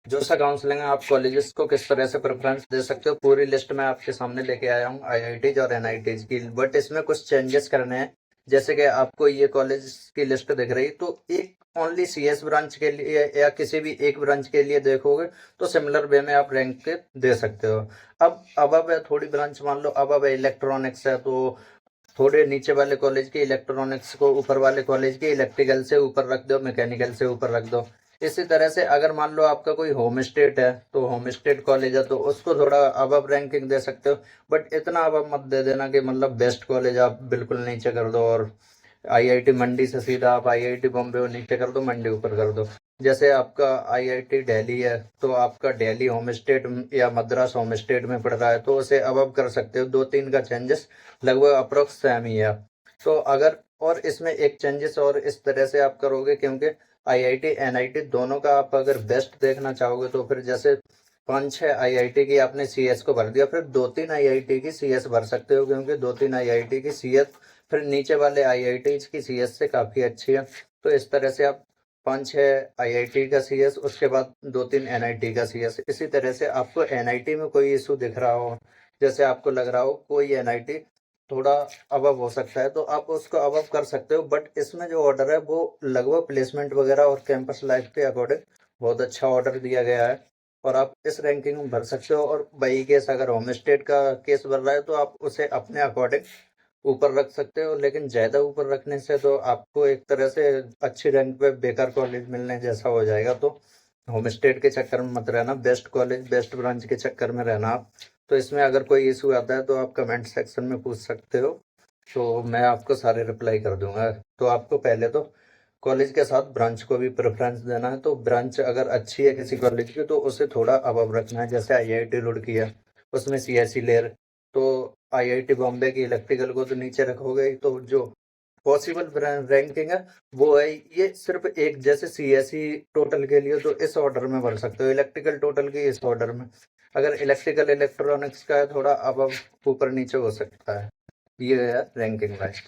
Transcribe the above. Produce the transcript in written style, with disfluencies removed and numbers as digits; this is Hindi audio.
जो सा काउंसलिंग है, आप कॉलेजेस को किस तरह से प्रेफरेंस दे सकते हो, पूरी लिस्ट मैं आपके सामने लेके आया हूँ आईआईटीज और एनआईटीज की। बट इसमें कुछ चेंजेस करने हैं। जैसे कि आपको ये कॉलेज की लिस्ट दिख रही, तो एक ओनली सीएस ब्रांच के लिए या किसी भी एक ब्रांच के लिए देखोगे तो सिमिलर वे में आप रैंक दे सकते हो। अब है थोड़ी ब्रांच, मान लो अब है इलेक्ट्रॉनिक्स है, तो थोड़े नीचे वाले कॉलेज के इलेक्ट्रॉनिक्स को ऊपर वाले कॉलेज के इलेक्ट्रिकल से ऊपर रख दो, मैकेनिकल से ऊपर रख दो। इसी तरह से अगर मान लो आपका कोई होम स्टेट है, तो होम स्टेट कॉलेज है तो उसको थोड़ा अब रैंकिंग दे सकते हो। बट इतना अब मत दे देना कि मतलब बेस्ट कॉलेज आप बिल्कुल नीचे कर दो, और आईआईटी मंडी से सीधा आप आईआईटी बॉम्बे को नीचे कर दो, मंडी ऊपर कर दो। जैसे आपका आईआईटी दिल्ली है, तो आपका दिल्ली होम स्टेट या मद्रास होम स्टेट में पड़ रहा है, तो उसे अब कर सकते हो। दो तीन का चेंजेस लगभग अप्रोक्स सेम ही है। तो अगर और इसमें एक चेंजेस और इस तरह से आप करोगे, क्योंकि आईआईटी एनआईटी दोनों का आप अगर बेस्ट देखना चाहोगे, तो फिर जैसे पाँच छः आईआईटी की आपने सीएस को भर दिया, फिर दो तीन आईआईटी की सीएस भर सकते हो, क्योंकि दो तीन आईआईटी की सीएस फिर नीचे वाले आईआईटी की सीएस से काफ़ी अच्छी है। तो इस तरह से आप पाँच छः आईआईटी का सीएस, उसके बाद दो तीन एनआईटी का सीएस। इसी तरह से आपको एनआईटी में कोई इशू दिख रहा हो, जैसे आपको लग रहा हो कोई एनआईटी थोड़ा अबव हो सकता है, तो आप उसको अबव कर सकते हो। बट इसमें जो ऑर्डर है वो लगभग प्लेसमेंट वगैरह और कैंपस लाइफ के अकॉर्डिंग बहुत अच्छा ऑर्डर दिया गया है, और आप इस रैंकिंग में भर सकते हो। और वही केस अगर होम स्टेट का केस भर रहा है, तो आप उसे अपने अकॉर्डिंग ऊपर रख सकते हो। लेकिन ज़्यादा ऊपर रखने से तो आपको एक तरह से अच्छी रैंक पे बेकार कॉलेज मिलने जैसा हो जाएगा। तो होम स्टेट के चक्कर में मत रहना, बेस्ट कॉलेज बेस्ट ब्रांच के चक्कर में रहना आप। तो इसमें अगर कोई इशू आता है तो आप कमेंट सेक्शन में पूछ सकते हो, तो मैं आपको सारे रिप्लाई कर दूंगा। तो आपको पहले तो कॉलेज के साथ ब्रांच को भी प्रेफरेंस देना है। तो ब्रांच अगर अच्छी है किसी कॉलेज की, तो उसे थोड़ा अबव रखना है। जैसे आईआईटी रुड़की है, उसमें सीएसई लेयर, तो आईआईटी बॉम्बे की इलेक्ट्रिकल को तो नीचे रखोगे ही। तो जो पॉसिबल रैंकिंग है वो है, ये सिर्फ एक जैसे सीएसई टोटल के लिए तो इस ऑर्डर में भर सकते हो, इलेक्ट्रिकल टोटल की इस ऑर्डर में। अगर इलेक्ट्रिकल इलेक्ट्रॉनिक्स का है, थोड़ा अब ऊपर नीचे हो सकता है। ये है रैंकिंग वाइज।